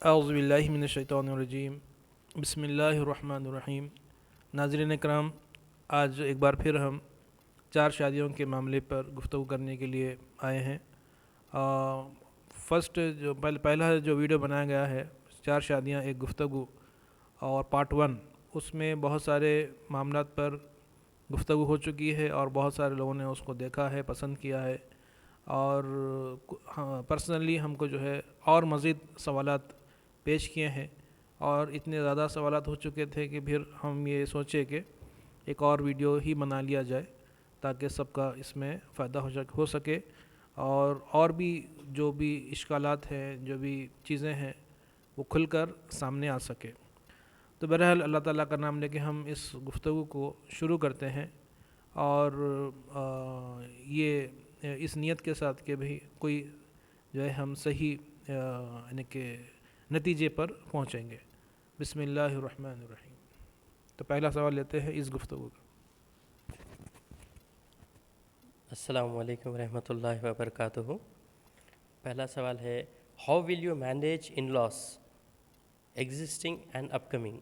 اعوذ باللہ من الشیطان الرجیم بسم اللہ الرحمن الرحیم۔ ناظرین اکرام، آج ایک بار پھر ہم 4 شادیوں کے معاملے پر گفتگو کرنے کے لیے آئے ہیں۔ فرسٹ جو پہلا جو ویڈیو بنایا گیا ہے 4 شادیاں ایک گفتگو اور پارٹ 1، اس میں بہت سارے معاملات پر گفتگو ہو چکی ہے اور بہت سارے لوگوں نے اس کو دیکھا ہے، پسند کیا ہے، اور پرسنلی ہم کو جو ہے اور مزید سوالات پیش کیے ہیں، اور اتنے زیادہ سوالات ہو چکے تھے کہ پھر ہم یہ سوچے کہ ایک اور ویڈیو ہی بنا لیا جائے تاکہ سب کا اس میں فائدہ ہو سکے، اور بھی جو بھی اشکالات ہیں، جو بھی چیزیں ہیں، وہ کھل کر سامنے آ سکے۔ تو بہرحال اللہ تعالیٰ کا نام لے کے ہم اس گفتگو کو شروع کرتے ہیں، اور یہ اس نیت کے ساتھ کہ بھئی کوئی جو ہے ہم صحیح یعنی کہ نتیجے پر پہنچیں گے۔ بسم اللہ الرحمن الرحیم۔ تو پہلا سوال لیتے ہیں اس گفتگو کا۔ السلام علیکم ورحمۃ اللہ وبرکاتہ۔ پہلا سوال ہے، how will you manage in laws existing and upcoming?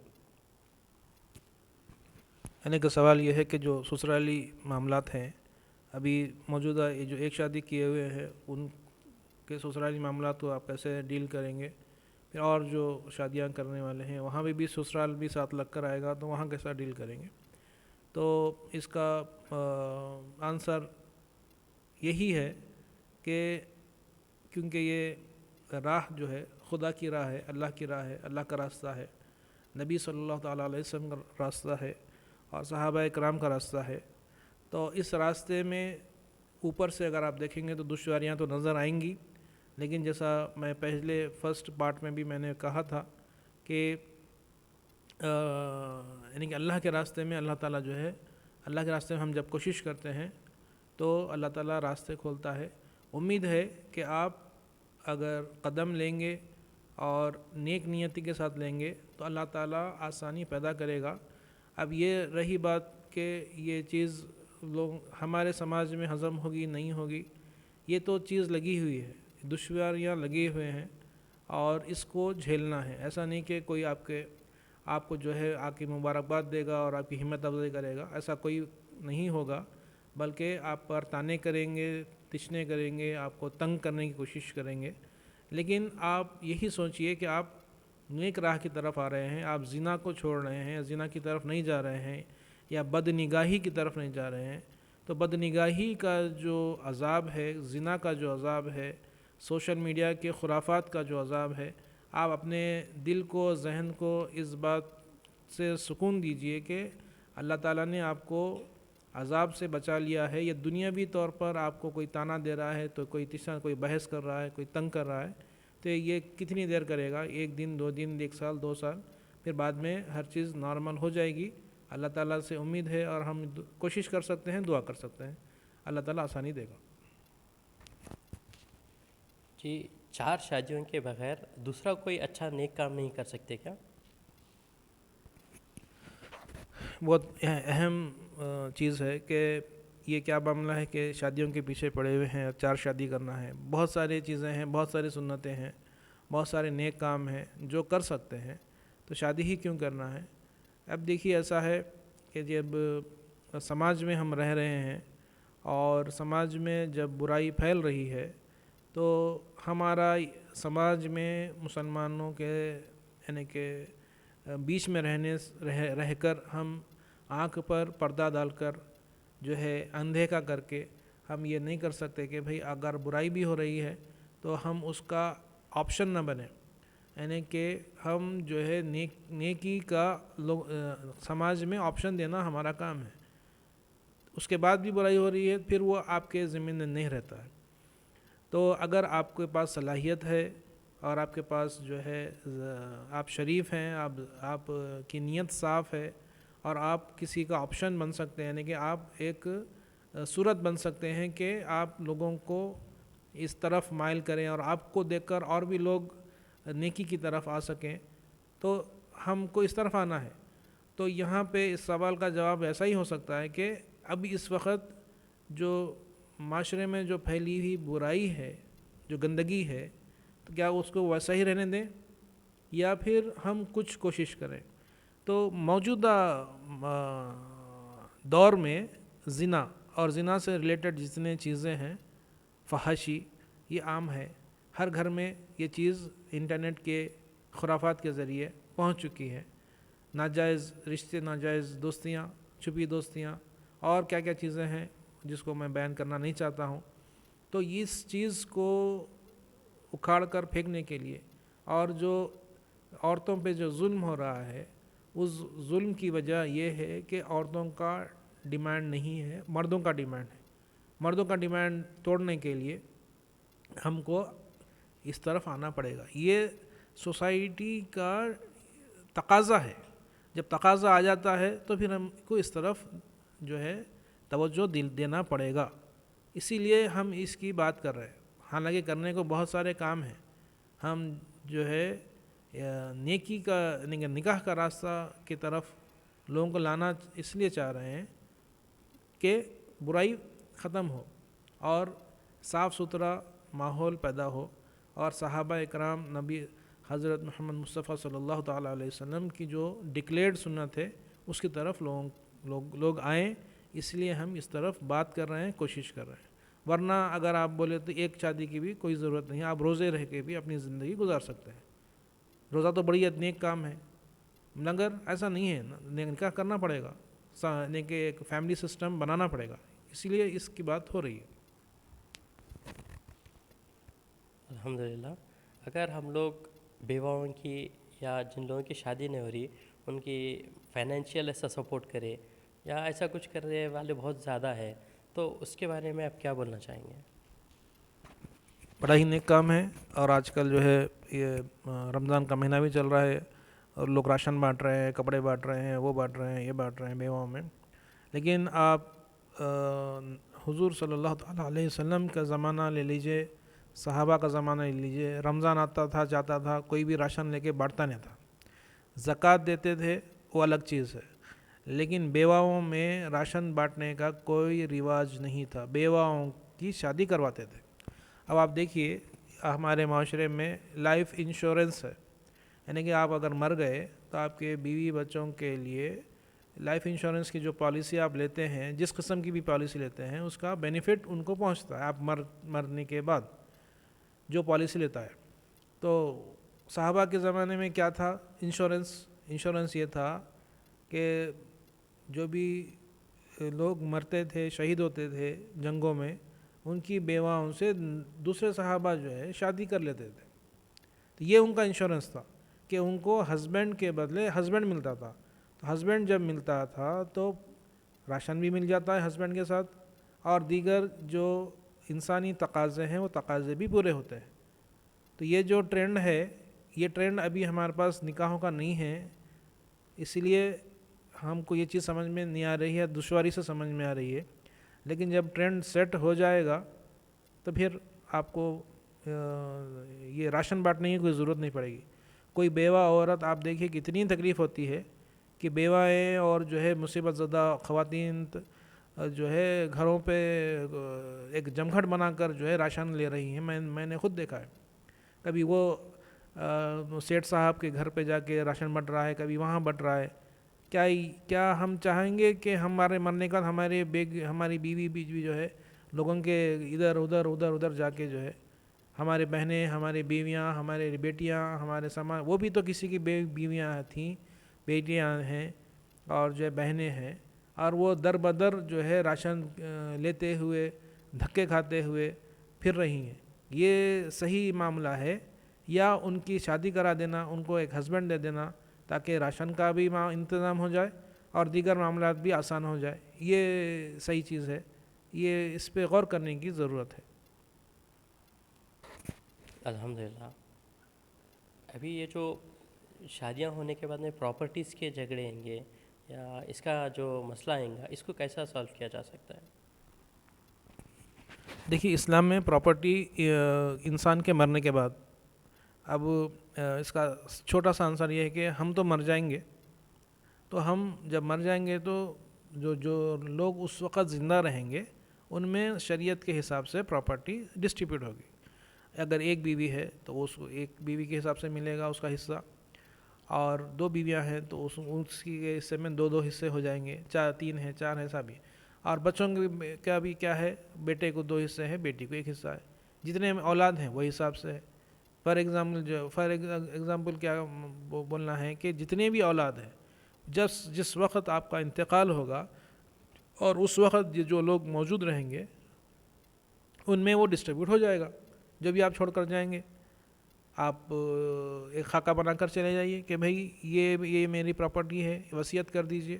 یعنی کہ سوال یہ ہے کہ جو سسرالی معاملات ہیں، ابھی موجودہ یہ جو ایک شادی کیے ہوئے ہیں ان کے سسرالی معاملات کو آپ کیسے ڈیل کریں گے، پھر اور جو شادیاں کرنے والے ہیں وہاں بھی سسرال بھی ساتھ لگ کر آئے گا تو وہاں کیسا ڈیل کریں گے۔ تو اس کا آنسر یہی ہے کہ کیونکہ یہ راہ جو ہے خدا کی راہ ہے، اللہ کی راہ ہے، اللہ کا راستہ ہے، نبی صلی اللہ تعالیٰ علیہ وسلم کا راستہ ہے، اور صحابہ کرام کا راستہ ہے، تو اس راستے میں اوپر سے اگر آپ دیکھیں گے تو دشواریاں تو نظر آئیں گی، لیکن جیسا میں پہلے فرسٹ پارٹ میں بھی میں نے کہا تھا کہ یعنی کہ اللہ کے راستے میں اللہ تعالیٰ جو ہے، اللہ کے راستے میں ہم جب کوشش کرتے ہیں تو اللہ تعالیٰ راستے کھولتا ہے۔ امید ہے کہ آپ اگر قدم لیں گے اور نیک نیتی کے ساتھ لیں گے تو اللہ تعالیٰ آسانی پیدا کرے گا۔ اب یہ رہی بات کہ یہ چیز لوگ ہمارے سماج میں ہضم ہوگی نہیں ہوگی، یہ تو چیز لگی ہوئی ہے، دشواریاں لگے ہوئے ہیں اور اس کو جھیلنا ہے۔ ایسا نہیں کہ کوئی آپ کو جو ہے آپ کی مبارکباد دے گا اور آپ کی ہمت افزائی کرے گا، ایسا کوئی نہیں ہوگا، بلکہ آپ پر تانے کریں گے، تشنے کریں گے، آپ کو تنگ کرنے کی کوشش کریں گے۔ لیکن آپ یہی سوچئے کہ آپ نیک راہ کی طرف آ رہے ہیں، آپ زنا کو چھوڑ رہے ہیں، زنا کی طرف نہیں جا رہے ہیں، یا بد نگاہی کی طرف نہیں جا رہے ہیں، تو بد نگاہی کا جو عذاب ہے، زنا کا جو عذاب ہے، سوشل میڈیا کے خرافات کا جو عذاب ہے، آپ اپنے دل کو، ذہن کو اس بات سے سکون دیجئے کہ اللہ تعالیٰ نے آپ کو عذاب سے بچا لیا ہے۔ یہ دنیاوی طور پر آپ کو کوئی تانا دے رہا ہے تو کوئی بحث کر رہا ہے، کوئی تنگ کر رہا ہے، تو یہ کتنی دیر کرے گا؟ 1 دن، 2 دن، 1 سال، 2 سال، پھر بعد میں ہر چیز نارمل ہو جائے گی۔ اللہ تعالیٰ سے امید ہے، اور ہم کوشش کر سکتے ہیں، دعا کر سکتے ہیں، اللہ تعالیٰ آسانی دے گا۔ جی، 4 شادیوں کے بغیر دوسرا کوئی اچھا نیک کام نہیں کر سکتے کیا؟ بہت اہم چیز ہے کہ یہ کیا معاملہ ہے کہ شادیوں کے پیچھے پڑے ہوئے ہیں، 4 شادی کرنا ہے، بہت ساری چیزیں ہیں، بہت ساری سنتیں ہیں، بہت سارے نیک کام ہیں جو کر سکتے ہیں، تو شادی ہی کیوں کرنا ہے؟ اب دیکھیے ایسا ہے کہ جب سماج میں ہم رہ رہے ہیں اور سماج میں جب برائی پھیل رہی ہے تو ہمارا سماج میں مسلمانوں کے یعنی کہ بیچ میں رہ کر ہم آنکھ پر پردہ ڈال کر جو ہے اندیکھا کر کے ہم یہ نہیں کر سکتے کہ بھئی اگر برائی بھی ہو رہی ہے تو ہم اس کا آپشن نہ بنیں، یعنی کہ ہم جو ہے نیکی کا سماج میں آپشن دینا ہمارا کام ہے۔ اس کے بعد بھی برائی ہو رہی ہے پھر وہ آپ کے ذمہ میں نہیں رہتا ہے۔ تو اگر آپ کے پاس صلاحیت ہے اور آپ کے پاس جو ہے آپ شریف ہیں، آپ کی نیت صاف ہے، اور آپ کسی کا آپشن بن سکتے ہیں، یعنی کہ آپ ایک صورت بن سکتے ہیں کہ آپ لوگوں کو اس طرف مائل کریں اور آپ کو دیکھ کر اور بھی لوگ نیکی کی طرف آ سکیں، تو ہم کو اس طرف آنا ہے۔ تو یہاں پہ اس سوال کا جواب ایسا ہی ہو سکتا ہے کہ اب اس وقت جو معاشرے میں جو پھیلی ہوئی برائی ہے، جو گندگی ہے، تو کیا اس کو ویسا ہی رہنے دیں؟ یا پھر ہم کچھ کوشش کریں. تو موجودہ دور میں زنا اور زنا سے ریلیٹڈ جتنے چیزیں ہیں، فحاشی، یہ عام ہے. ہر گھر میں یہ چیز انٹرنیٹ کے خرافات کے ذریعے پہنچ چکی ہے. ناجائز رشتے، ناجائز دوستیاں، چھپی دوستیاں، اور کیا کیا چیزیں ہیں جس کو میں بیان کرنا نہیں چاہتا ہوں. تو اس چیز کو اکھاڑ کر پھینکنے کے لیے، اور جو عورتوں پہ جو ظلم ہو رہا ہے، اس ظلم کی وجہ یہ ہے کہ عورتوں کا ڈیمانڈ نہیں ہے، مردوں کا ڈیمانڈ ہے. مردوں کا ڈیمانڈ توڑنے کے لیے ہم کو اس طرف آنا پڑے گا. یہ سوسائٹی کا تقاضا ہے. جب تقاضا آ جاتا ہے تو پھر ہم کو اس طرف جو ہے توجہ دینا پڑے گا. اسی لیے ہم اس کی بات کر رہے ہیں. حالانکہ کرنے کو بہت سارے کام ہیں. ہم جو ہے نیکی کا، نکاح کا راستہ کی طرف لوگوں کو لانا اس لیے چاہ رہے ہیں کہ برائی ختم ہو اور صاف ستھرا ماحول پیدا ہو، اور صحابہ اکرام، نبی حضرت محمد مصطفیٰ صلی اللہ تعالیٰ علیہ وسلم کی جو ڈکلیئرڈ سنت ہے اس کی طرف لوگ آئیں. اس لیے ہم اس طرف بات کر رہے ہیں، کوشش کر رہے ہیں. ورنہ اگر آپ بولے تو ایک شادی کی بھی کوئی ضرورت نہیں ہے. آپ روزے رہ کے بھی اپنی زندگی گزار سکتے ہیں. روزہ تو بڑی نیک کام ہے، مگر ایسا نہیں ہے. نکاح کرنا پڑے گا، کہ ایک فیملی سسٹم بنانا پڑے گا. اسی لیے اس کی بات ہو رہی ہے. الحمدللہ. اگر ہم لوگ بیواؤں کی یا جن لوگوں کی شادی نہیں ہو رہی ان کی فائنینشیل ایسا سپورٹ کرے یا ایسا کچھ کرنے والے بہت زیادہ ہے، تو اس کے بارے میں آپ کیا بولنا چاہیں گے؟ بڑا ہی نیک کام ہے. اور آج کل جو ہے یہ رمضان کا مہینہ بھی چل رہا ہے اور لوگ راشن بانٹ رہے ہیں، کپڑے بانٹ رہے ہیں، وہ بانٹ رہے ہیں، یہ بانٹ رہے ہیں بیواؤں میں. لیکن آپ حضور صلی اللہ تعالیٰ علیہ وسلم کا زمانہ لے لیجئے، صحابہ کا زمانہ لے لیجئے. رمضان آتا تھا، جاتا تھا، کوئی بھی راشن لے کے بانٹتا نہیں تھا. زکوٰۃ دیتے تھے، وہ الگ چیز ہے، لیکن بیواؤں میں راشن بانٹنے کا کوئی رواج نہیں تھا. بیواؤں کی شادی کرواتے تھے. اب آپ دیکھیے ہمارے معاشرے میں لائف انشورنس ہے، یعنی کہ آپ اگر مر گئے تو آپ کے بیوی بچوں کے لیے لائف انشورنس کی جو پالیسی آپ لیتے ہیں، جس قسم کی بھی پالیسی لیتے ہیں، اس کا بینیفٹ ان کو پہنچتا ہے. آپ مرنے کے بعد جو پالیسی لیتا ہے. تو صحابہ کے زمانے میں کیا تھا؟ انشورنس یہ تھا کہ جو بھی لوگ مرتے تھے، شہید ہوتے تھے جنگوں میں، ان کی بیواؤں سے دوسرے صحابہ جو ہے شادی کر لیتے تھے. تو یہ ان کا انشورنس تھا کہ ان کو ہسبینڈ کے بدلے ہسبینڈ ملتا تھا. تو ہسبینڈ جب ملتا تھا تو راشن بھی مل جاتا ہے ہسبینڈ کے ساتھ، اور دیگر جو انسانی تقاضے ہیں وہ تقاضے بھی پورے ہوتے ہیں. تو یہ جو ٹرینڈ ہے، یہ ٹرینڈ ابھی ہمارے پاس نکاحوں کا نہیں ہے. اسی لیے ہم کو یہ چیز سمجھ میں نہیں آ رہی ہے، دشواری سے سمجھ میں آ رہی ہے. لیکن جب ٹرینڈ سیٹ ہو جائے گا تو پھر آپ کو یہ راشن بانٹنے کی کوئی ضرورت نہیں پڑے گی. کوئی بیوہ عورت آپ دیکھیے کتنی تکلیف ہوتی ہے کہ بیوائیں اور جو ہے مصیبت زدہ خواتین جو ہے گھروں پہ ایک جمگھٹ بنا کر جو ہے راشن لے رہی ہیں. میں نے خود دیکھا ہے. کبھی وہ سیٹھ صاحب کے گھر پہ جا کے راشن بٹ رہا ہے، کبھی وہاں بٹ رہا ہے. کیا ہم چاہیں گے کہ ہمارے مرنے کا ہماری بیوی بھی جو ہے لوگوں کے ادھر جا کے جو ہے، ہمارے بہنیں، ہماری بیویاں، ہمارے بیٹیاں، ہمارے وہ بھی تو کسی کی بیویاں تھیں، بیٹیاں ہیں اور جو ہے بہنیں ہیں، اور وہ در بدر جو ہے راشن لیتے ہوئے، دھکے کھاتے ہوئے پھر رہی ہیں. یہ صحیح معاملہ ہے؟ یا ان کی شادی کرا دینا، ان کو ایک ہسبینڈ دے دینا تاکہ راشن کا بھی انتظام ہو جائے اور دیگر معاملات بھی آسان ہو جائے، یہ صحیح چیز ہے؟ یہ اس پہ غور کرنے کی ضرورت ہے. الحمدللہ. ابھی یہ جو شادیاں ہونے کے بعد میں پراپرٹیز کے جھگڑے آئیں گے یا اس کا جو مسئلہ آئیں گا، اس کو کیسا سالو کیا جا سکتا ہے؟ دیکھیے اسلام میں پراپرٹی انسان کے مرنے کے بعد، اب اس کا چھوٹا سا آنسر یہ ہے کہ ہم تو مر جائیں گے. تو ہم جب مر جائیں گے تو جو لوگ اس وقت زندہ رہیں گے ان میں شریعت کے حساب سے پراپرٹی ڈسٹریبیوٹ ہوگی. اگر ایک بیوی ہے تو اس کو ایک بیوی کے حساب سے ملے گا اس کا حصہ. اور 2 بیویاں ہیں تو اس کے حصے میں 2 حصے ہو جائیں گے، 3 ہیں 4 ایسا بھی. اور بچوں کا بھی کیا ہے، بیٹے کو 2 حصے ہیں، بیٹی کو 1 حصہ ہے. جتنے اولاد ہیں وہی حساب سے ہے. فار ایگزامپل کیا بولنا ہے کہ جتنے بھی اولاد ہیں، جس وقت آپ کا انتقال ہوگا اور اس وقت جو لوگ موجود رہیں گے ان میں وہ ڈسٹریبیوٹ ہو جائے گا. جو بھی آپ چھوڑ کر جائیں گے، آپ ایک خاکہ بنا کر چلے جائیے کہ بھائی یہ میری پراپرٹی ہے، وصیت کر دیجئے.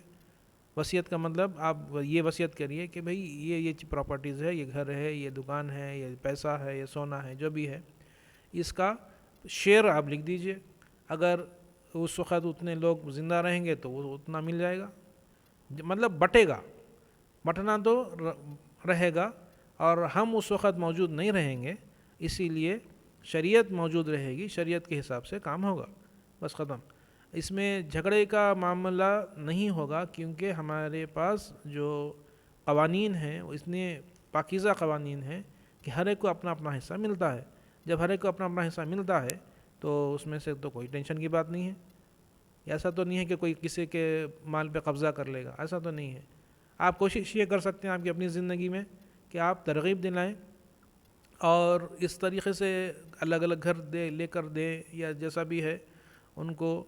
وصیت کا مطلب آپ یہ وصیت کریے کہ بھائی یہ پراپرٹیز ہے، یہ گھر ہے، یہ دکان ہے، یہ پیسہ ہے، یہ سونا ہے، جو بھی ہے اس کا شیئر آپ لکھ دیجئے. اگر اس وقت اتنے لوگ زندہ رہیں گے تو وہ اتنا مل جائے گا. مطلب بٹے گا، بٹنا تو رہے گا، اور ہم اس وقت موجود نہیں رہیں گے، اسی لیے شریعت موجود رہے گی، شریعت کے حساب سے کام ہوگا، بس ختم. اس میں جھگڑے کا معاملہ نہیں ہوگا، کیونکہ ہمارے پاس جو قوانین ہیں وہ اتنے پاکیزہ قوانین ہیں کہ ہر ایک کو اپنا اپنا حصہ ملتا ہے. جب ہر ایک کو اپنا اپنا حصہ ملتا ہے تو اس میں سے تو کوئی ٹینشن کی بات نہیں ہے. ایسا تو نہیں ہے کہ کوئی کسی کے مال پہ قبضہ کر لے گا، ایسا تو نہیں ہے. آپ کوشش یہ کر سکتے ہیں آپ کی اپنی زندگی میں کہ آپ ترغیب دلائیں اور اس طریقے سے الگ الگ گھر لے کر دیں، یا جیسا بھی ہے ان کو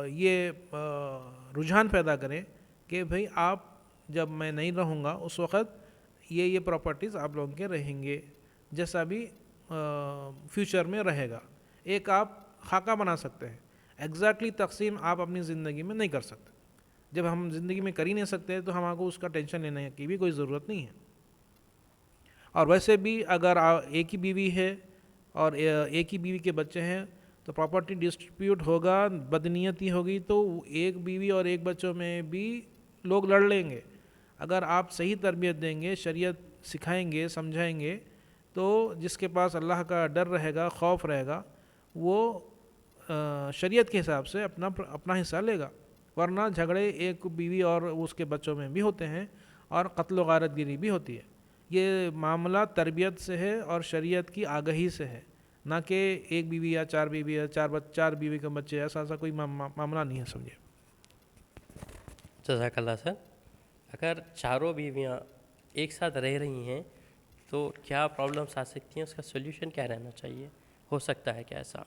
یہ رجحان پیدا کریں کہ بھئی آپ جب میں نہیں رہوں گا اس وقت یہ پراپرٹیز آپ لوگوں کے رہیں گے، جیسا بھی فیوچر میں رہے گا. ایک آپ خاکہ بنا سکتے ہیں. ایگزیکٹلی تقسیم آپ اپنی زندگی میں نہیں کر سکتے. جب ہم زندگی میں کر ہی نہیں سکتے تو ہمارے کو اس کا ٹینشن لینے کی بھی کوئی ضرورت نہیں ہے. اور ویسے بھی اگر ایک ہی بیوی ہے اور ایک ہی بیوی کے بچے ہیں تو پراپرٹی ڈسٹریبیوٹ ہوگا، بدنیتی ہوگی تو ایک بیوی اور ایک بچوں میں بھی لوگ لڑ لیں گے. اگر آپ صحیح تربیت دیں گے، شریعت سکھائیں گے، سمجھائیں گے، تو جس کے پاس اللہ کا ڈر رہے گا، خوف رہے گا، وہ شریعت کے حساب سے اپنا حصہ لے گا. ورنہ جھگڑے ایک بیوی اور اس کے بچوں میں بھی ہوتے ہیں اور قتل و غارت گیری بھی ہوتی ہے. یہ معاملہ تربیت سے ہے اور شریعت کی آگہی سے ہے، نہ کہ ایک بیوی یا 4 بیوی یا 4 بیوی کے بچے، ایسا کوئی معاملہ نہیں ہے. سمجھے. جزاک اللہ سر. اگر چاروں بیویاں ایک ساتھ رہ رہی ہیں تو کیا پرابلمس آ سکتی ہیں؟ اس کا سولوشن کیا رہنا چاہیے؟ ہو سکتا ہے کیا ایسا؟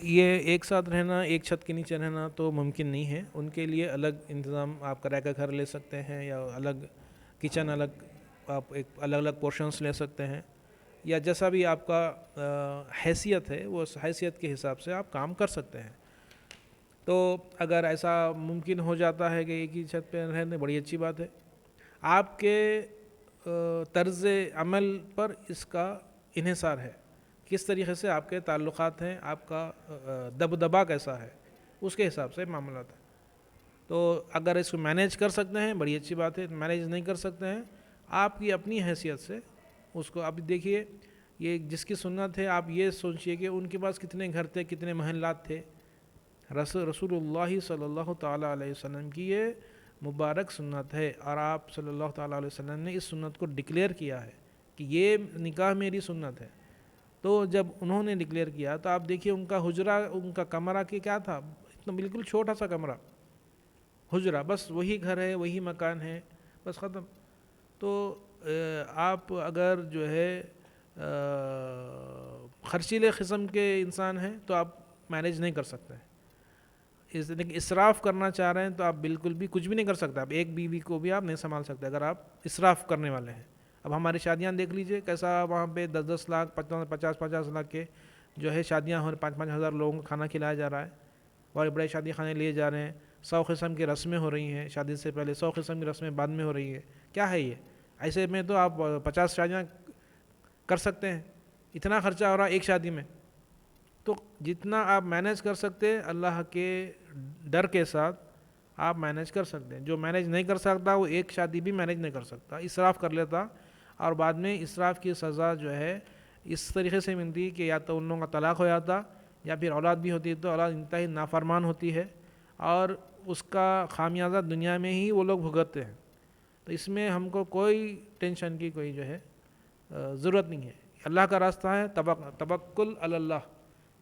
یہ ایک ساتھ رہنا، ایک چھت کے نیچے رہنا تو ممکن نہیں ہے. ان کے لیے الگ انتظام آپ کرایہ کا گھر لے سکتے ہیں، یا الگ کچن، الگ آپ ایک الگ الگ پورشنز لے سکتے ہیں، یا جیسا بھی آپ کا حیثیت ہے وہ حیثیت کے حساب سے آپ کام کر سکتے ہیں. تو اگر ایسا ممکن ہو جاتا ہے کہ ایک ہی چھت پہ رہنے، بڑی اچھی بات ہے. آپ کے طرز عمل پر اس کا انحصار ہے، کس طریقے سے آپ کے تعلقات ہیں، آپ کا دبدبا کیسا ہے، اس کے حساب سے معاملات ہیں. تو اگر اس کو مینیج کر سکتے ہیں بڑی اچھی بات ہے. مینیج نہیں کر سکتے ہیں، آپ کی اپنی حیثیت سے اس کو اب دیکھیے. یہ جس کی سنت ہے، آپ یہ سوچئے کہ ان کے پاس کتنے گھر تھے، کتنے محلات تھے. رسول اللہ صلی اللہ تعالیٰ علیہ وسلم کی یہ مبارک سنت ہے، اور آپ صلی اللہ تعالیٰ علیہ وسلم نے اس سنت کو ڈکلیئر کیا ہے کہ یہ نکاح میری سنت ہے. تو جب انہوں نے ڈکلیئر کیا تو آپ دیکھیے ان کا حجرہ، ان کا کمرہ کہ کیا تھا، اتنا بالکل چھوٹا سا کمرہ، حجرہ، بس وہی گھر ہے، وہی مکان ہے، بس ختم. تو آپ اگر جو ہے خرچیلے قسم کے انسان ہیں تو آپ مینیج نہیں کر سکتے ہیں. اسراف کرنا چاہ رہے ہیں تو آپ بالکل بھی کچھ بھی نہیں کر سکتے. آپ ایک بیوی کو بھی آپ نہیں سنبھال سکتے اگر آپ اسراف کرنے والے ہیں. اب ہماری شادیاں دیکھ لیجئے کیسا وہاں پہ 10 لاکھ 50 لاکھ کے جو ہے شادیاں ہو رہی، 5 ہزار لوگوں کو کھانا کھلایا جا رہا ہے، بڑے بڑے شادی خانے لیے جا رہے ہیں. 100 قسم کی رسمیں ہو رہی ہیں شادی سے پہلے، 100 قسم کی رسمیں بعد میں ہو رہی ہیں. کیا ہے یہ؟ ایسے میں تو آپ 50 شادیاں کر سکتے ہیں. اتنا خرچہ ہو رہا ہے ایک شادی میں. تو جتنا آپ مینیج کر سکتے ہیں اللہ کے ڈر کے ساتھ آپ مینیج کر سکتے ہیں. جو مینیج نہیں کر سکتا وہ ایک شادی بھی مینیج نہیں کر سکتا، اسراف کر لیتا، اور بعد میں اسراف کی سزا جو ہے اس طریقے سے ملتی کہ یا تو ان لوگوں کا طلاق ہو جاتا، یا پھر اولاد بھی ہوتی تو اولاد انتہائی نافرمان ہوتی ہے، اور اس کا خامیازہ دنیا میں ہی وہ لوگ بھگتتے ہیں. تو اس میں ہم کو کوئی ٹینشن کی کوئی جو ہے ضرورت نہیں ہے. اللہ کا راستہ ہے توکل علی اللہ.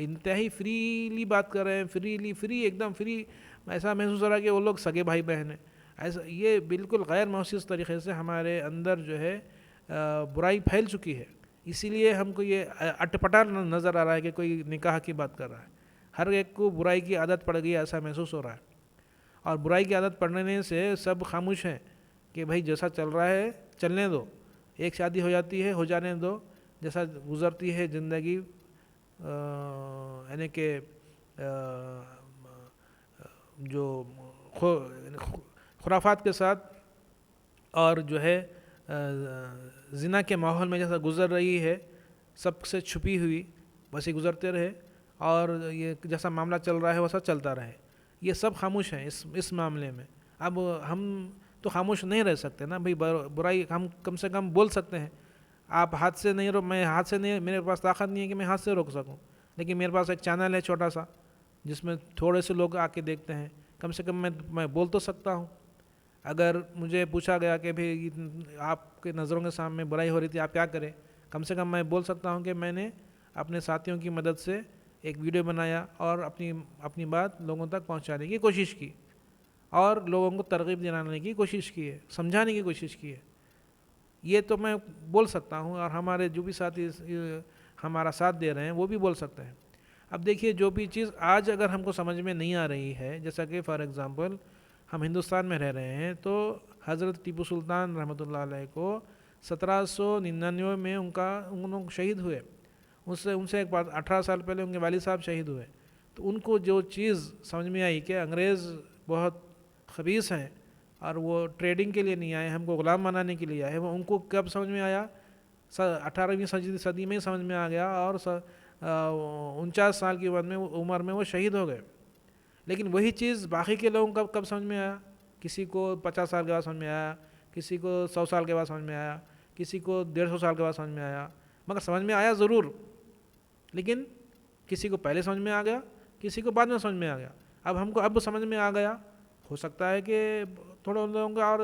انتہائی فریلی بات کر رہے ہیں، فری ایک دم فری، ایسا محسوس ہو رہا ہے کہ وہ لوگ سگے بھائی بہن ہیں. ایسا یہ بالکل غیر محسوس طریقے سے ہمارے اندر جو ہے برائی پھیل چکی ہے. اسی لیے ہم کو یہ اٹپٹا نظر آ رہا ہے کہ کوئی نکاح کی بات کر رہا ہے. ہر ایک کو برائی کی عادت پڑ گئی ایسا محسوس ہو رہا ہے، اور برائی کی عادت پڑنے سے سب خاموش ہیں کہ بھائی جیسا چل رہا ہے چلنے دو، ایک شادی ہو جاتی ہے ہو جانے دو، جیسا گزرتی ہے زندگی یعنی کہ جو خرافات کے ساتھ اور جو ہے زنا کے ماحول میں جیسا گزر رہی ہے، سب سے چھپی ہوئی، بس یہ گزرتے رہے، اور یہ جیسا معاملہ چل رہا ہے ویسا چلتا رہے. یہ سب خاموش ہیں اس معاملے میں. اب ہم تو خاموش نہیں رہ سکتے نا بھئی، برائی ہم کم سے کم بول سکتے ہیں. آپ ہاتھ سے نہیں میں ہاتھ سے نہیں، میرے پاس طاقت نہیں ہے کہ میں ہاتھ سے روک سکوں، لیکن میرے پاس ایک چینل ہے چھوٹا سا جس میں تھوڑے سے لوگ آ کے دیکھتے ہیں. کم سے کم میں بول تو سکتا ہوں. اگر مجھے پوچھا گیا کہ بھئی آپ کے نظروں کے سامنے برائی ہو رہی تھی آپ کیا کریں، کم سے کم میں بول سکتا ہوں کہ میں نے اپنے ساتھیوں کی مدد سے ایک ویڈیو بنایا اور اپنی بات لوگوں تک پہنچانے کی کوشش کی، اور لوگوں کو ترغیب دلانے کی کوشش کی ہے، سمجھانے کی کوشش کی ہے. یہ تو میں بول سکتا ہوں، اور ہمارے جو بھی ساتھی ہمارا ساتھ دے رہے ہیں وہ بھی بول سکتے ہیں. اب دیکھیے، جو بھی چیز آج اگر ہم کو سمجھ میں نہیں آ رہی ہے، جیسا کہ فار ایگزامپل ہم ہندوستان میں رہ رہے ہیں، تو حضرت ٹیپو سلطان رحمۃ اللہ علیہ کو 1799 میں ان شہید ہوئے. ان سے ایک بات 18 سال پہلے ان کے والد صاحب شہید ہوئے. تو ان کو جو چیز سمجھ میں آئی کہ انگریز بہت خبیث ہیں اور وہ ٹریڈنگ کے لیے نہیں آئے، ہم کو غلام بنانے کے لیے آئے، وہ ان کو کب سمجھ میں آیا؟ 18ویں صدی میں سمجھ میں آ گیا، اور 49 سال کی عمر میں وہ شہید ہو گئے. لیکن وہی چیز باقی کے لوگوں کو کب سمجھ میں آیا؟ کسی کو 50 سال کے بعد سمجھ میں آیا، کسی کو 100 سال کے بعد سمجھ میں آیا، کسی کو 150 سال کے بعد سمجھ میں آیا. مگر سمجھ میں آیا ضرور، لیکن کسی کو پہلے سمجھ میں آ گیا، کسی کو بعد میں سمجھ میں آ گیا. اب ہم کو اب سمجھ میں آ گیا، ہو سکتا ہے کہ تھوڑے لوگوں کا اور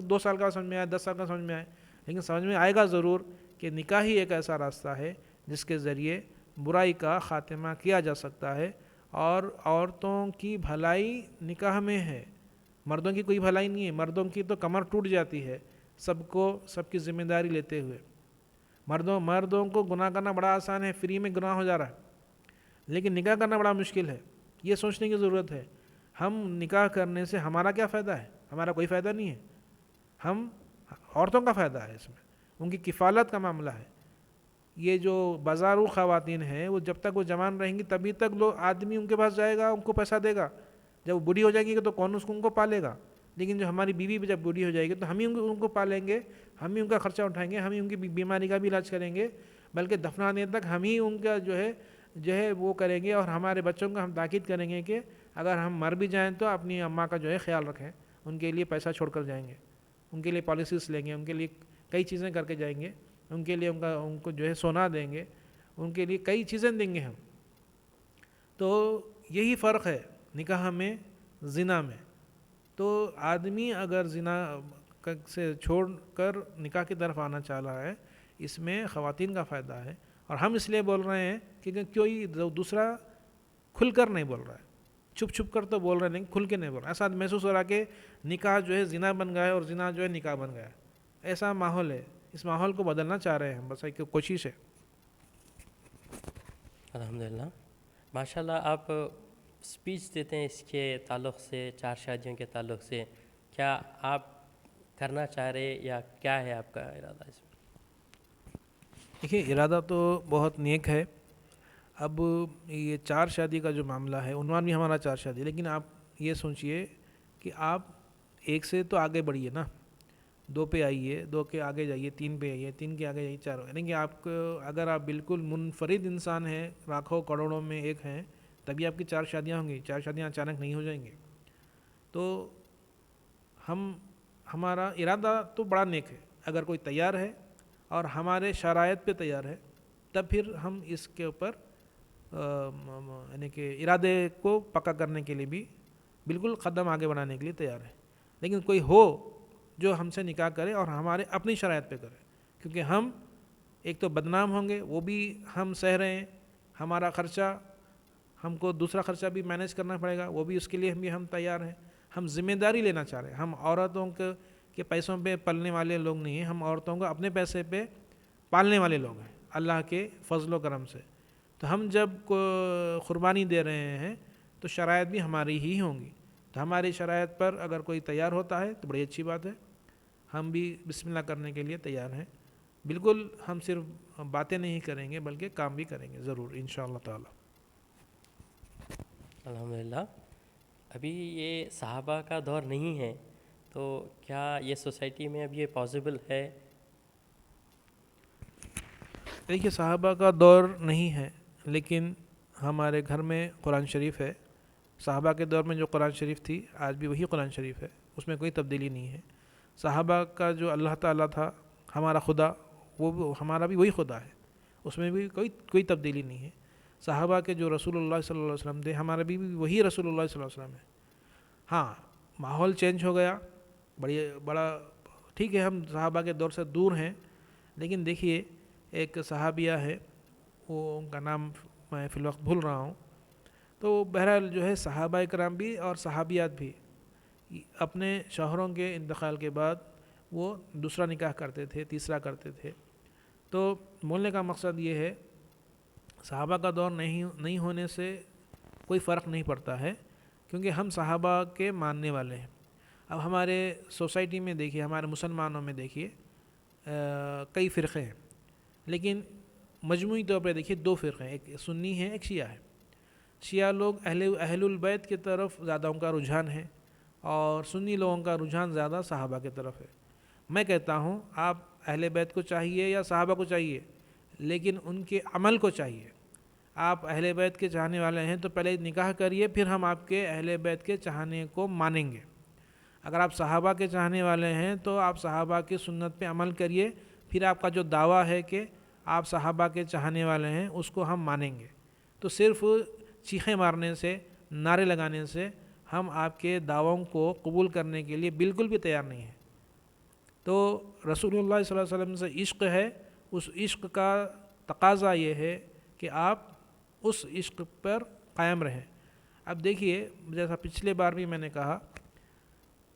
2 سال کا سمجھ میں آئے، 10 سال کا سمجھ میں آئے، لیکن سمجھ میں آئے گا ضرور کہ نکاح ہی ایک ایسا راستہ ہے جس کے ذریعے برائی کا خاتمہ کیا جا سکتا ہے. اور عورتوں کی بھلائی نکاح میں ہے، مردوں کی کوئی بھلائی نہیں ہے. مردوں کی تو کمر ٹوٹ جاتی ہے سب کی ذمہ داری لیتے ہوئے. مردوں کو گناہ کرنا بڑا آسان ہے، فری میں گناہ ہو جا رہا ہے، لیکن نکاح کرنا بڑا مشکل ہے. یہ سوچنے کی ضرورت ہے، ہم نکاح کرنے سے ہمارا کیا فائدہ ہے؟ ہمارا کوئی فائدہ نہیں ہے. ہم عورتوں کا فائدہ ہے، اس میں ان کی کفالت کا معاملہ ہے. یہ جو بازارو خواتین ہیں، وہ جب تک وہ جوان رہیں گی تبھی تک آدمی ان کے پاس جائے گا، ان کو پیسہ دے گا. جب وہ بوڑھی ہو جائیں گی تو کون ان کو پالے گا؟ لیکن جو ہماری بیوی جب بوڑھی ہو جائے گی تو ہم ہی ان کو پالیں گے، ہم ہی ان کا خرچہ اٹھائیں گے، ہم ہی ان کی بیماری کا بھی علاج کریں گے، بلکہ دفنانے تک ہم ہی ان کا جو ہے وہ کریں گے. اور ہمارے بچوں کو ہم تاکید کریں گے کہ اگر ہم مر بھی جائیں تو اپنی اماں کا جو ہے خیال رکھیں، ان کے لیے پیسہ چھوڑ کر جائیں گے، ان کے لیے پالیسیز لیں گے، ان کے لیے کئی چیزیں کر کے جائیں گے، ان کے لیے ان کو جو ہے سونا دیں گے، ان کے لیے کئی چیزیں دیں گے ہم. تو یہی فرق ہے نکاح میں زنا میں. تو آدمی اگر زنا سے چھوڑ کر نکاح کی طرف آنا چاہ رہا ہے، اس میں خواتین کا فائدہ ہے. اور ہم اس لیے بول رہے ہیں کہ کوئی دوسرا کھل کر نہیں بول رہا ہے، چھپ کر تو بول رہے ہیں، لیکن کھل کے نہیں بول رہا. ایسا محسوس ہو رہا کہ نکاح جو ہے زنا بن گیا ہے اور زنا جو ہے نکاح بن گیا ہے. ایسا ماحول ہے، اس ماحول کو بدلنا چاہ رہے ہیں ہم، بس ایک کوشش ہے. الحمدللہ، ماشاءاللہ. آپ اسپیچ دیتے ہیں اس کے تعلق سے، 4 شادیوں کے تعلق سے، کیا آپ کرنا چاہ رہے یا کیا ہے آپ کا ارادہ اس میں؟ دیکھیے، ارادہ تو بہت نیک ہے. اب یہ 4 شادی کا جو معاملہ ہے، عنوان بھی ہمارا 4 شادی، لیکن آپ یہ سوچئے کہ آپ 1 سے تو آگے بڑھیے نا، 2 پہ آئیے، 2 کے آگے جائیے، 3 پہ آئیے، 3 کے آگے جائیے، 4. یعنی کہ آپ کو اگر آپ بالکل منفرد انسان ہیں، لاکھوں کروڑوں میں ایک ہیں، تبھی آپ کی 4 شادیاں ہوں گی. 4 شادیاں اچانک نہیں ہو جائیں گی. تو ہمارا ارادہ تو بڑا نیک ہے. اگر کوئی تیار ہے اور ہمارے شرائط پہ تیار ہے، تب پھر ہم اس کے اوپر یعنی کہ ارادے کو پکا کرنے کے لیے بھی بالکل قدم آگے بڑھانے کے لیے تیار ہے. لیکن کوئی ہو جو ہم سے نکاح کرے اور ہمارے اپنی شرائط پہ کرے، کیونکہ ہم ایک تو بدنام ہوں گے، وہ بھی ہم سہ رہے ہیں، ہمارا خرچہ ہم کو دوسرا خرچہ بھی مینیج کرنا پڑے گا، وہ بھی اس کے لیے ہم تیار ہیں. ہم ذمہ داری لینا چاہ رہے ہیں. ہم عورتوں کے پیسوں پہ پلنے والے لوگ نہیں ہیں، ہم عورتوں کو اپنے پیسے پہ پالنے والے لوگ ہیں اللہ کے فضل و کرم سے. تو ہم جب قربانی دے رہے ہیں تو شرائط بھی ہماری ہی ہوں گی. تو ہماری شرائط پر اگر کوئی تیار ہوتا ہے تو بڑی اچھی بات ہے، ہم بھی بسم اللہ کرنے کے لیے تیار ہیں. بالکل ہم صرف باتیں نہیں کریں گے بلکہ کام بھی کریں گے ضرور انشاءاللہ تعالی. الحمدللہ. ابھی یہ صحابہ کا دور نہیں ہے تو کیا یہ سوسائٹی میں اب یہ پاسبل ہے؟ دیکھیے صحابہ کا دور نہیں ہے لیکن ہمارے گھر میں قرآن شریف ہے. صحابہ کے دور میں جو قرآن شریف تھی آج بھی وہی قرآن شریف ہے، اس میں کوئی تبدیلی نہیں ہے. صحابہ کا جو اللہ تعالیٰ تھا ہمارا خدا، وہ ہمارا بھی وہی خدا ہے، اس میں بھی کوئی تبدیلی نہیں ہے. صحابہ کے جو رسول اللہ صلی اللہ علیہ وسلم تھے ہمارے بھی وہی رسول اللہ صلی اللہ علیہ وسلم ہے. ہاں ماحول چینج ہو گیا بڑا ٹھیک ہے، ہم صحابہ کے دور سے دور ہیں، لیکن دیکھیے ایک صحابیہ ہے، وہ ان کا نام میں فی الوقت بھول رہا ہوں. تو بہرحال جو ہے صحابہ کرام بھی اور صحابیات بھی اپنے شوہروں کے انتقال کے بعد وہ دوسرا نکاح کرتے تھے، تیسرا کرتے تھے. تو بولنے کا مقصد یہ ہے صحابہ کا دور نہیں ہونے سے کوئی فرق نہیں پڑتا ہے، کیونکہ ہم صحابہ کے ماننے والے ہیں. اب ہمارے سوسائٹی میں دیکھیے، ہمارے مسلمانوں میں دیکھیے کئی فرقے ہیں، لیکن مجموعی طور پہ دیکھیے دو فرقے ہیں، ایک سنی ہے ایک شیعہ ہے. شیعہ لوگ اہل البیت کی طرف زیادہ ان کا رجحان ہے اور سنی لوگوں کا رجحان زیادہ صحابہ کی طرف ہے. میں کہتا ہوں آپ اہل بیت کو چاہیے یا صحابہ کو چاہیے، لیکن ان کے عمل کو چاہیے. آپ اہل بیت کے چاہنے والے ہیں تو پہلے نکاح کریے، پھر ہم آپ کے اہل بیت کے چاہنے کو مانیں گے. اگر آپ صحابہ کے چاہنے والے ہیں تو آپ صحابہ کی سنت پہ عمل کریے، پھر آپ کا جو دعویٰ ہے کہ آپ صحابہ کے چاہنے والے ہیں اس کو ہم مانیں گے. تو صرف چیخیں مارنے سے، نعرے لگانے سے ہم آپ کے دعووں کو قبول کرنے کے لیے بالکل بھی تیار نہیں ہیں. تو رسول اللہ صلی اللہ علیہ وسلم سے عشق ہے، اس عشق کا تقاضا یہ ہے کہ آپ اس عشق پر قائم رہیں. اب دیکھیے جیسا پچھلے بار بھی میں نے کہا،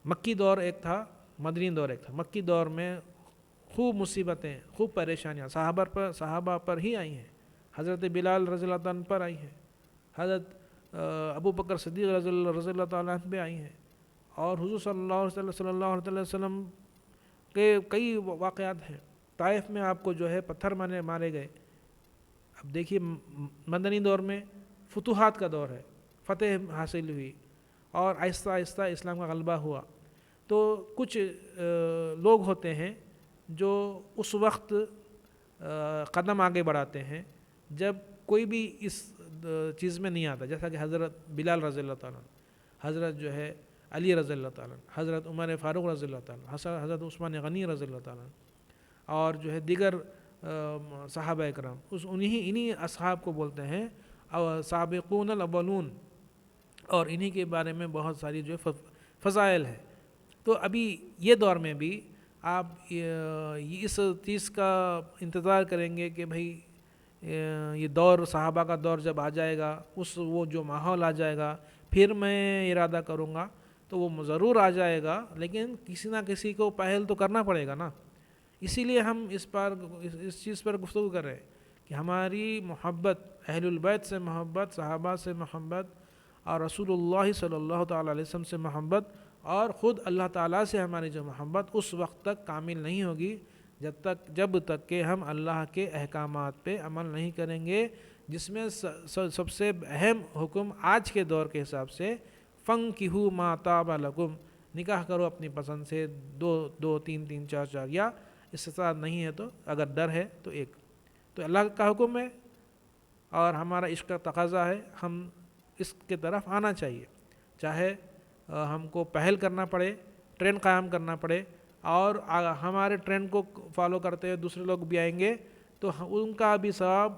مکی دور ایک تھا، مدنی دور ایک تھا. مکی دور میں خوب مصیبتیں، خوب پریشانیاں صحابہ پر ہی آئی ہیں. حضرت بلال رضی اللہ عنہ پر آئی ہیں، حضرت ابو بکر صدیق رضی اللہ تعالیٰ عنہ پہ آئی ہیں، اور حضور صلی اللہ علیہ وسلم کے کئی واقعات ہیں. طائف میں آپ کو جو ہے پتھر مارے گئے. اب دیکھیے مدنی دور میں فتوحات کا دور ہے، فتح حاصل ہوئی اور آہستہ آہستہ اسلام کا غلبہ ہوا. تو کچھ لوگ ہوتے ہیں جو اس وقت قدم آگے بڑھاتے ہیں جب کوئی بھی اس چیز میں نہیں آتا، جیسا کہ حضرت بلال رضی اللہ تعالیٰ عنہ، حضرت جو ہے علی رضی اللہ تعالیٰ عنہ، حضرت عمر فاروق رضی اللہ تعالیٰ عنہ، حضرت عثمان غنی رضی اللہ تعالیٰ عنہ، اور جو ہے دیگر صحابہ اکرام، انہی اصحاب کو بولتے ہیں سابقون الاولون، اور انہی کے بارے میں بہت ساری جو فضائل ہے. تو ابھی یہ دور میں بھی آپ اس چیز کا انتظار کریں گے کہ بھئی یہ دور صحابہ کا دور جب آ جائے گا، وہ جو ماحول آ جائے گا پھر میں ارادہ کروں گا، تو وہ ضرور آ جائے گا، لیکن کسی نہ کسی کو پہل تو کرنا پڑے گا نا. اسی لیے ہم اس چیز پر گفتگو کر رہے ہیں کہ ہماری محبت، اہل البیت سے محبت، صحابہ سے محبت، اور رسول اللہ صلی اللہ تعالیٰ علیہ وسلم سے محبت، اور خود اللہ تعالیٰ سے ہماری جو محبت اس وقت تک کامل نہیں ہوگی جب تک کہ ہم اللہ کے احکامات پہ عمل نہیں کریں گے، جس میں سب سے اہم حکم آج کے دور کے حساب سے فَانْكِحُوا مَا طَابَ لَكُمْ، نکاح کرو اپنی پسند سے، دو تین چار، یا استطاعت نہیں ہے تو اگر ڈر ہے تو ایک. تو اللہ کا حکم ہے اور ہمارا عشق کا تقاضا ہے، ہم اس کے طرف آنا چاہیے، چاہے ہم کو پہل کرنا پڑے، ٹرینڈ قائم کرنا پڑے، اور ہمارے ٹرینڈ کو فالو کرتے ہوئے دوسرے لوگ بھی آئیں گے تو ان کا بھی ثواب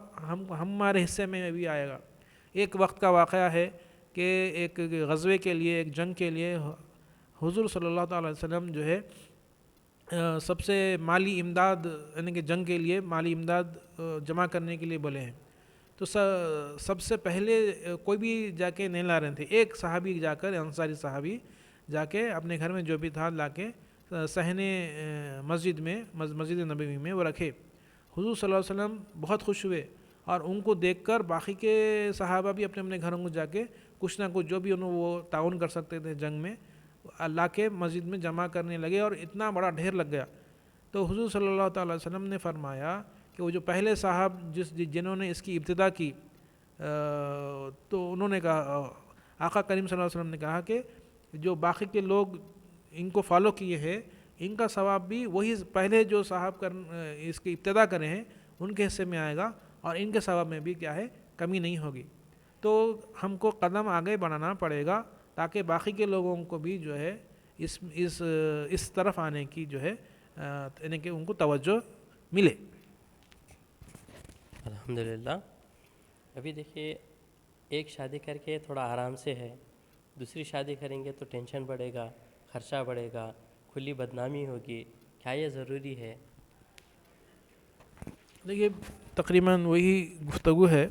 ہمارے حصے میں بھی آئے گا. ایک وقت کا واقعہ ہے کہ ایک غزوے کے لیے، ایک جنگ کے لیے حضور صلی اللہ تعالیٰ علیہ وسلم جو ہے سب سے مالی امداد، یعنی کہ جنگ کے لیے مالی امداد جمع کرنے کے لیے بولے ہیں. تو سب سے پہلے کوئی بھی جا کے نہیں لا رہے تھے، ایک صحابی جا کر، انصاری صحابی جا کے اپنے گھر میں جو بھی تھا لا کے صحن مسجد میں، مسجد نبوی میں وہ رکھے۔ حضور صلی اللہ علیہ وسلم بہت خوش ہوئے، اور ان کو دیکھ کر باقی کے صحابہ بھی اپنے اپنے گھروں کو جا کے کچھ نہ کچھ جو بھی انہوں وہ تعاون کر سکتے تھے جنگ میں، اللہ کے مسجد میں جمع کرنے لگے، اور اتنا بڑا ڈھیر لگ گیا۔ تو حضور صلی اللہ تعالی وسلم نے فرمایا کہ وہ جو پہلے صاحب جنہوں نے اس کی ابتدا کی، تو انہوں نے کہا، آقا کریم صلی اللہ علیہ وسلم نے کہا کہ جو باقی کے لوگ ان کو فالو کیے ہیں، ان کا ثواب بھی وہی پہلے جو صاحب اس کی ابتدا کرے ہیں ان کے حصے میں آئے گا، اور ان کے ثواب میں بھی کیا ہے، کمی نہیں ہوگی۔ تو ہم کو قدم آگے بڑھانا پڑے گا تاکہ باقی کے لوگوں کو بھی جو ہے اس طرف آنے کی جو ہے یعنی کہ ان کو توجہ ملے۔ الحمدللہ۔ ابھی دیکھیے، ایک شادی کر کے تھوڑا آرام سے ہے، دوسری شادی کریں گے تو ٹینشن بڑھے گا، خرچہ بڑھے گا، کھلی بدنامی ہوگی، کیا یہ ضروری ہے؟ دیکھیے، تقریباً وہی گفتگو ہے۔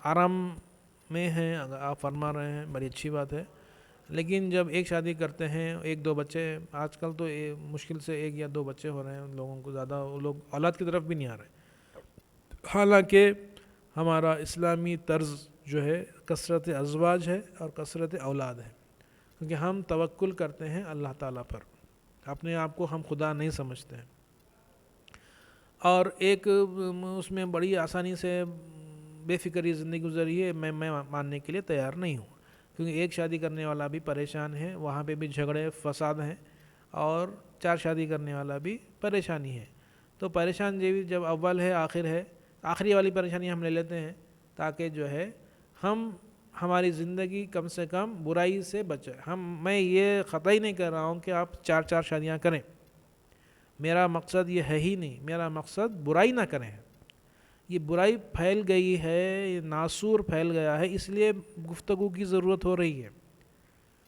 آرام میں ہیں اگر آپ فرما رہے ہیں، بڑی اچھی بات ہے، لیکن جب ایک شادی کرتے ہیں، ایک دو بچے، آج کل تو مشکل سے ایک یا دو بچے ہو رہے ہیں، لوگوں کو زیادہ وہ لوگ اولاد کی طرف بھی نہیں آ رہے، حالانکہ ہمارا اسلامی طرز جو ہے کثرت ازواج ہے اور کثرت اولاد ہے، کیونکہ ہم توکل کرتے ہیں اللہ تعالیٰ پر، اپنے آپ کو ہم خدا نہیں سمجھتے ہیں، اور ایک اس میں بڑی آسانی سے بے فکری زندگی گزری ہے، میں ماننے کے لیے تیار نہیں ہوں، کیونکہ ایک شادی کرنے والا بھی پریشان ہے، وہاں پہ بھی جھگڑے فساد ہیں، اور 4 شادی کرنے والا بھی پریشانی ہے۔ تو پریشان جب اول ہے، آخر ہے، آخری والی پریشانی ہم لے لیتے ہیں تاکہ جو ہے ہماری زندگی کم سے کم برائی سے بچے۔ میں یہ قطعی نہیں کر رہا ہوں کہ آپ 4 شادیاں کریں، میرا مقصد یہ ہے ہی نہیں، میرا مقصد برائی نہ کریں۔ یہ برائی پھیل گئی ہے، یہ ناسور پھیل گیا ہے، اس لیے گفتگو کی ضرورت ہو رہی ہے۔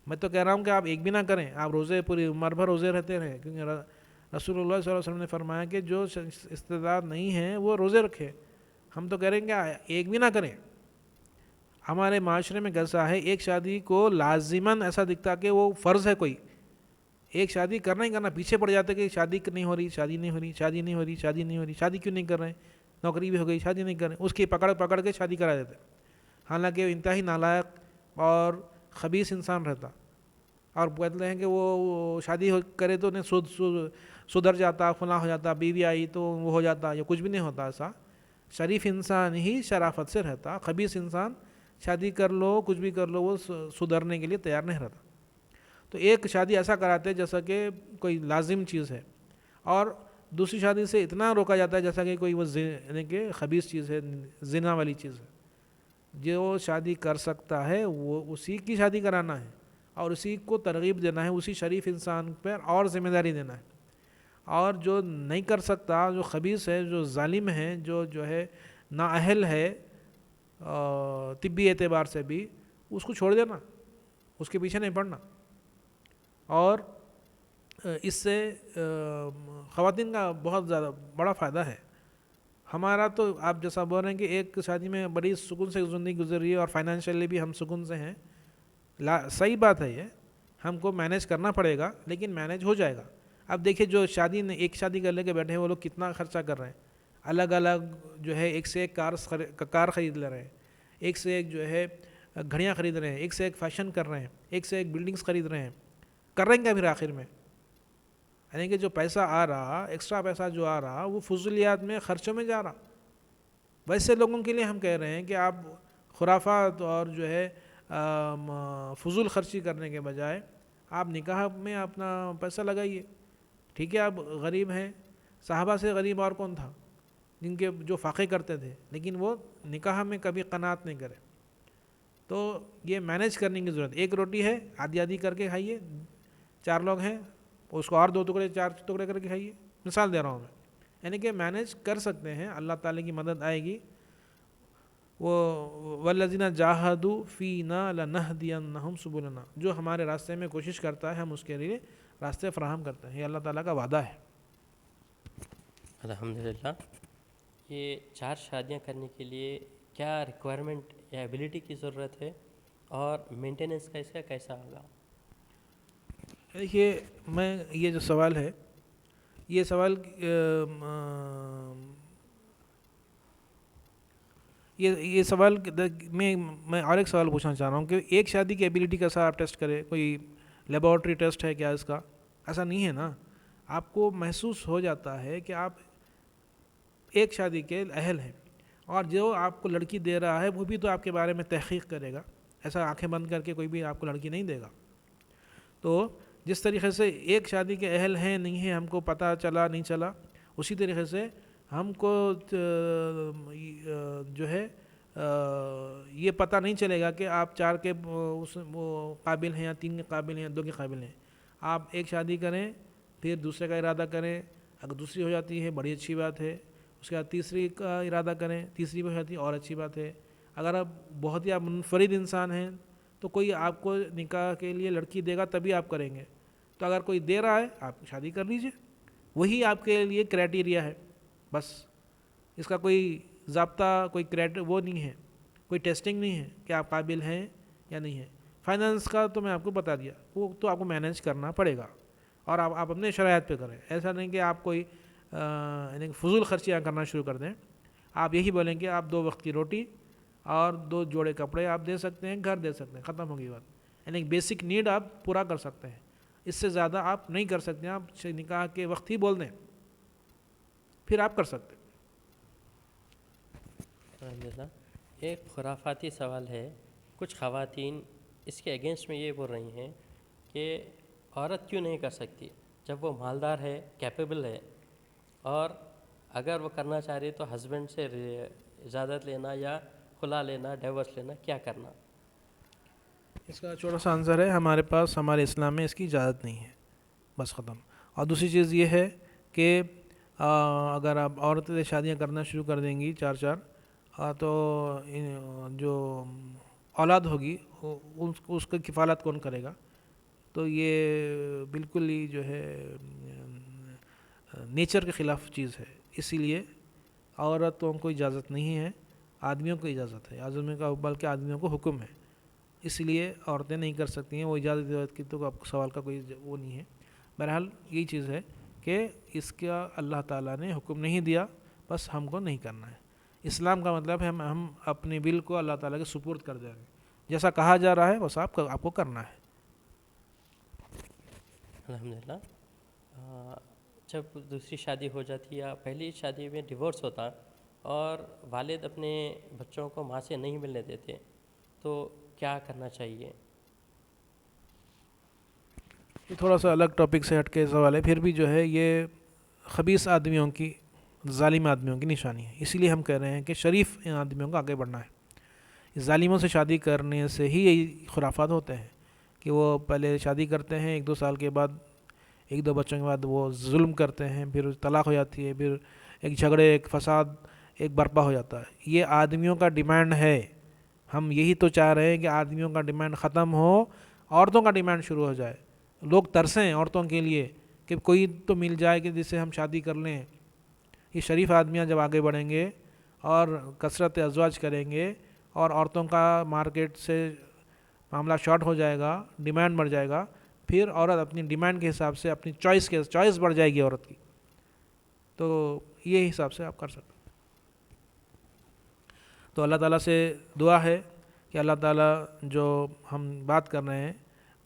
میں تو کہہ رہا ہوں کہ آپ ایک بھی نہ کریں، آپ روزے پوری عمر بھر روزے رہتے رہیں، کیونکہ رسول اللہ صلی اللہ علیہ وسلم نے فرمایا کہ جو استعداد نہیں ہے وہ روزے رکھے۔ ہم تو کہہ رہے ہیں کہ ایک بھی نہ کریں۔ ہمارے معاشرے میں کیسا ہے، ایک شادی کو لازماً ایسا دکھتا کہ وہ فرض ہے، کوئی ایک شادی کرنا ہی کرنا، پیچھے پڑ جاتے کہ شادی نہیں ہو رہی، شادی نہیں ہو رہی، شادی نہیں ہو رہی، شادی نہیں ہو رہی، شادی کیوں نہیں کر رہے ہیں، نوکری بھی ہو گئی، شادی نہیں کر رہے ہیں، اس کی پکڑ کے شادی کرا دیتے، حالانکہ وہ انتہائی نالائق اور خبیث انسان رہتا، اور کہتے ہیں کہ وہ شادی کرے تو سدھر جاتا، فلاں ہو جاتا، بیوی آئی تو وہ ہو جاتا، یا کچھ بھی نہیں ہوتا۔ ایسا شریف انسان ہی شرافت سے رہتا، خبیث انسان شادی کر لو، کچھ بھی کر لو، وہ سدھرنے کے لیے تیار نہیں رہتا۔ تو ایک شادی ایسا کراتے جیسا کہ کوئی لازم چیز ہے، اور دوسری شادی سے اتنا روکا جاتا ہے جیسا کہ کوئی وہ یعنی کہ خبیث چیز ہے، زنا والی چیز ہے۔ جو شادی کر سکتا ہے وہ اسی کی شادی کرانا ہے، اور اسی کو ترغیب دینا ہے، اسی شریف انسان پر اور ذمہ داری دینا ہے، اور جو نہیں کر سکتا، جو خبیث ہے، جو ظالم ہے، جو ہے نااہل ہے طبی اعتبار سے بھی، اس کو چھوڑ دینا، اس کے پیچھے نہیں پڑنا۔ اور اس سے خواتین کا بہت زیادہ بڑا فائدہ ہے۔ ہمارا تو آپ جیسا بول رہے ہیں کہ ایک شادی میں بڑی سکون سے زندگی گزر رہی ہے، اور فائنینشلی بھی ہم سکون سے ہیں، صحیح بات ہے، یہ ہم کو مینیج کرنا پڑے گا، لیکن مینیج ہو جائے گا۔ اب دیکھیے، جو ایک شادی کر لے کے بیٹھے ہیں وہ لوگ کتنا خرچہ کر رہے ہیں، الگ الگ جو ہے ایک سے ایک کار خرید لے رہے ہیں، ایک سے ایک جو ہے گھڑیاں خرید رہے ہیں، ایک سے ایک فیشن کر رہے ہیں، ایک سے ایک بلڈنگز خرید رہے ہیں، کر رہے ہیں کیا پھر آخر میں؟ یعنی کہ جو پیسہ آ رہا، ایکسٹرا پیسہ جو آ رہا، وہ فضولیات میں، خرچوں میں جا رہا۔ ویسے لوگوں کے لیے ہم کہہ رہے ہیں کہ آپ خرافات اور جو ہے فضول خرچی کرنے کے بجائے آپ نکاح میں اپنا پیسہ لگائیے۔ ٹھیک ہے، آپ غریب ہیں، صحابہ سے غریب اور کون تھا جن کے جو فاقے کرتے تھے، لیکن وہ نکاح میں کبھی قناعت نہیں کرے۔ تو یہ مینیج کرنے کی ضرورت، ایک روٹی ہے آدھی آدھی کر کے کھائیے، 4 لوگ ہیں اس کو اور 2 ٹکڑے 4 ٹکڑے کر کے کھائیے، مثال دے رہا ہوں میں، یعنی کہ مینیج کر سکتے ہیں، اللہ تعالیٰ کی مدد آئے گی۔ وہ والذین جاہدوا فینا لنہدینہم سبلنا، جو ہمارے راستے میں کوشش کرتا ہے ہم اس کے لیے راستے فراہم کرتے ہیں، یہ اللہ تعالیٰ کا وعدہ ہے۔ الحمدللہ۔ یہ 4 شادیاں کرنے کے لیے کیا ریکوائرمنٹ یا ایبلٹی کی ضرورت ہے اور مینٹیننس کا اس کا کیسا ہوگا؟ دیکھیے، میں یہ جو سوال ہے، یہ سوال یہ سوال میں اور ایک سوال پوچھنا چاہ رہا ہوں کہ ایک شادی کی ایبلٹی کیسا آپ ٹیسٹ کریں؟ کوئی لیبارٹری ٹیسٹ ہے کیا اس کا؟ ایسا نہیں ہے نا. آپ کو محسوس ہو جاتا ہے کہ آپ ایک شادی کے اہل ہیں، اور جو آپ کو لڑکی دے رہا ہے وہ بھی تو آپ کے بارے میں تحقیق کرے گا. ایسا آنکھیں بند کر کے کوئی بھی آپ کو لڑکی نہیں دے گا. تو جس طریقے سے ایک شادی کے اہل ہیں نہیں ہیں ہم کو پتہ چلا نہیں چلا، اسی طریقے سے ہم کو جو ہے یہ پتہ نہیں چلے گا کہ آپ 4 کے وہ قابل ہیں یا 3 کے قابل ہیں یا 2 کے قابل ہیں. آپ ایک شادی کریں، پھر دوسرے کا ارادہ کریں، اگر دوسری ہو جاتی ہے بڑی اچھی بات ہے. اس کے بعد تیسری کا ارادہ کریں، تیسری بھی ہو جاتی ہے اور اچھی بات ہے. اگر آپ بہت ہی آپ منفرد انسان ہیں تو کوئی آپ کو نکاح کے لیے لڑکی دے گا تبھی آپ کریں گے. تو اگر کوئی دے رہا ہے آپ شادی کر لیجئے، وہی آپ کے لیے کرائٹیریا ہے بس. اس کا کوئی ضابطہ، کوئی وہ نہیں ہے، کوئی ٹیسٹنگ نہیں ہے کہ آپ قابل ہیں یا نہیں ہیں. فائنانس کا تو میں آپ کو بتا دیا، وہ تو آپ کو مینیج کرنا پڑے گا، اور آپ اپنے شرائط پہ کریں. ایسا نہیں کہ آپ کوئی یعنی فضول خرچیاں کرنا شروع کر دیں. آپ یہی بولیں کہ آپ 2 وقت کی روٹی اور 2 جوڑے کپڑے آپ دے سکتے ہیں، گھر دے سکتے ہیں، ختم ہوگی بات. یعنی بیسک نیڈ آپ پورا کر سکتے ہیں، اس سے زیادہ آپ نہیں کر سکتے. آپ نکاح کے وقت ہی بول دیں، پھر آپ کر سکتے. الحمدللہ. ایک خرافاتی سوال ہے. کچھ خواتین اس کے اگینسٹ میں یہ بول رہی ہیں کہ عورت کیوں نہیں کر سکتی جب وہ مالدار ہے، کیپیبل ہے، اور اگر وہ کرنا چاہ رہی تو ہسبینڈ سے اجازت لینا یا خلا لینا، ڈیورس لینا، کیا کرنا؟ اس کا چھوٹا سا آنسر ہے، ہمارے پاس ہمارے اسلام میں اس کی اجازت نہیں ہے، بس ختم. اور دوسری چیز یہ ہے کہ اگر آپ عورتیں شادیاں کرنا شروع کر دیں گی 4 تو جو اولاد ہوگی اس کی کفالت کون کرے گا؟ تو یہ بالکل ہی جو ہے نیچر کے خلاف چیز ہے. اسی لیے عورتوں کو اجازت نہیں ہے، آدمیوں کو اجازت ہے. آدمیوں کا بلکہ آدمیوں کو حکم ہے، اس لیے عورتیں نہیں کر سکتی ہیں. وہ اجازت کی تو آپ کو سوال کا کوئی وہ نہیں ہے. بہرحال یہی چیز ہے کہ اس کا اللہ تعالیٰ نے حکم نہیں دیا، بس ہم کو نہیں کرنا ہے. اسلام کا مطلب ہے ہم اپنے ول کو اللہ تعالیٰ کے سپرد کر دیں گے، جیسا کہا جا رہا ہے بس آپ کو کرنا ہے. الحمدللہ. جب دوسری شادی ہو جاتی یا پہلی شادی میں ڈیورس ہوتا اور والد اپنے بچوں کو ماں سے نہیں ملنے دیتے تو کیا کرنا چاہیے؟ یہ تھوڑا سا الگ ٹاپک سے ہٹ کے سوال ہے، پھر بھی جو ہے یہ خبیث آدمیوں کی، ظالم آدمیوں کی نشانی ہے. اسی لیے ہم کہہ رہے ہیں کہ شریف آدمیوں کو آگے بڑھنا ہے. اس ظالموں سے شادی کرنے سے ہی یہی خرافات ہوتے ہیں کہ وہ پہلے شادی کرتے ہیں، 1-2 سال کے بعد، 1-2 بچوں کے بعد وہ ظلم کرتے ہیں، پھر طلاق ہو جاتی ہے، پھر ایک جھگڑے، ایک فساد ایک برپا ہو جاتا ہے. یہ آدمیوں کا ڈیمانڈ ہے. ہم یہی تو چاہ رہے ہیں کہ آدمیوں کا ڈیمانڈ ختم ہو، عورتوں کا ڈیمانڈ شروع ہو جائے. لوگ ترسیں عورتوں کے لیے کہ کوئی تو مل جائے کہ جس سے ہم شادی کر لیں. یہ شریف آدمیاں جب آگے بڑھیں گے اور کثرت ازواج کریں گے اور عورتوں کا مارکیٹ سے معاملہ شارٹ ہو جائے گا، ڈیمانڈ بڑھ جائے گا، پھر عورت اپنی ڈیمانڈ کے حساب سے اپنی چوائس بڑھ جائے گی عورت کی. تو یہ حساب سے آپ کر سکتے. تو اللہ تعالیٰ سے دعا ہے کہ اللہ تعالیٰ جو ہم بات کر رہے ہیں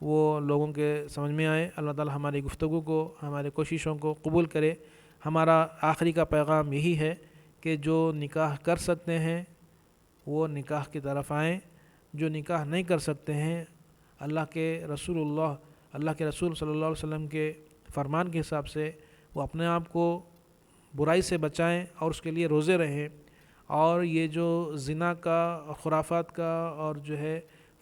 وہ لوگوں کے سمجھ میں آئے. اللہ تعالیٰ ہماری گفتگو کو، ہمارے کوششوں کو قبول کرے. ہمارا آخری کا پیغام یہی ہے کہ جو نکاح کر سکتے ہیں وہ نکاح کی طرف آئیں. جو نکاح نہیں کر سکتے ہیں، اللہ کے رسول صلی اللہ علیہ وسلم کے فرمان کے حساب سے وہ اپنے آپ کو برائی سے بچائیں اور اس کے لیے روزے رہیں. اور یہ جو زنا کا، خرافات کا اور جو ہے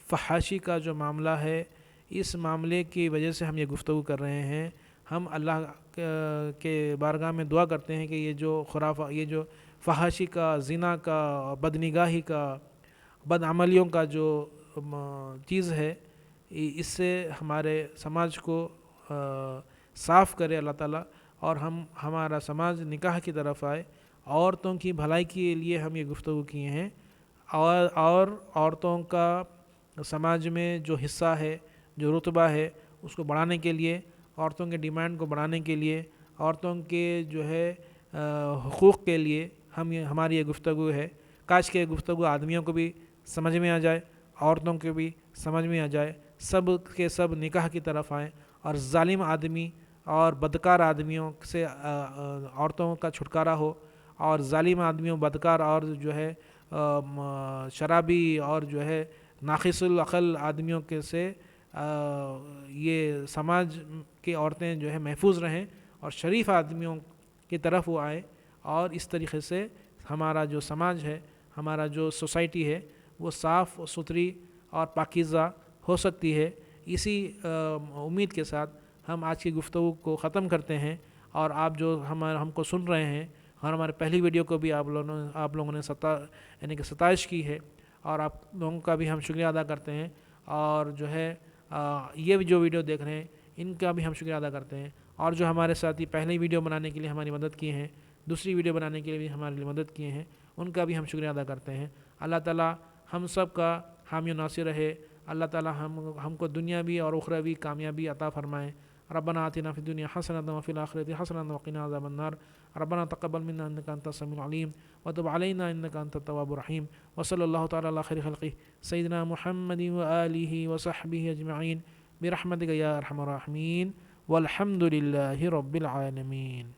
فحاشی کا جو معاملہ ہے، اس معاملے کی وجہ سے ہم یہ گفتگو کر رہے ہیں. ہم اللہ کے بارگاہ میں دعا کرتے ہیں کہ یہ جو فحاشی کا، زنا کا، بدنگاہی کا، بد عملیوں کا جو چیز ہے، اس سے ہمارے سماج کو صاف کرے اللہ تعالیٰ، اور ہمارا سماج نکاح کی طرف آئے عورتوں کی بھلائی کے لیے ہم یہ گفتگو کیے ہیں، اور عورتوں کا سماج میں جو حصہ ہے، جو رتبہ ہے، اس کو بڑھانے کے لیے، عورتوں کے ڈیمانڈ کو بڑھانے کے لیے، عورتوں کے جو ہے حقوق کے لیے ہماری یہ گفتگو ہے۔ کاش کہ یہ گفتگو آدمیوں کو بھی سمجھ میں آ جائے، عورتوں کو بھی سمجھ میں آ جائے، سب کے سب نکاح کی طرف آئیں، اور ظالم آدمی اور بدکار آدمیوں سے عورتوں کا چھٹکارا ہو، اور ظالم آدمیوں، بدکار اور جو ہے شرابی اور جو ہے ناقص العقل آدمیوں کے سے یہ سماج کی عورتیں جو ہے محفوظ رہیں، اور شریف آدمیوں کی طرف وہ آئیں، اور اس طریقے سے ہمارا جو سماج ہے، ہمارا جو سوسائٹی ہے، وہ صاف ستھری اور پاکیزہ ہو سکتی ہے۔ اسی امید کے ساتھ ہم آج کی گفتگو کو ختم کرتے ہیں، اور آپ جو ہم کو سن رہے ہیں، اور ہمارے پہلی ویڈیو کو بھی آپ لوگوں نے یعنی کہ ستائش کی ہے، اور آپ لوگوں کا بھی ہم شکریہ ادا کرتے ہیں، اور جو ہے یہ جو ویڈیو دیکھ رہے ہیں ان کا بھی ہم شکریہ ادا کرتے ہیں، اور جو ہمارے ساتھی پہلی ویڈیو بنانے کے لیے ہماری مدد کیے ہیں، دوسری ویڈیو بنانے کے لیے بھی ہمارے لیے مدد کیے ہیں، ان کا بھی ہم شکریہ ادا کرتے ہیں۔ اللہ تعالیٰ ہم سب کا حامی و ناصر رہے۔ اللہ تعالیٰ ہم کو دنیاوی اور اخروی کامیابی عطا فرمائے۔ ربنا آتنا فی الدنیا حسنۃ وفی الآخرۃ حسنۃ وقنا عذاب النار۔ ربنا تقبل منا انک انت السمیع العلیم وتب علینا انک انت التواب الرحیم۔ وصلی اللہ تعالیٰ علی خیر خلقہ سیدنا محمد وآلہ وصحبہ اجمعین برحمتک یا ارحم الراحمین، والحمد للہ رب العالمین۔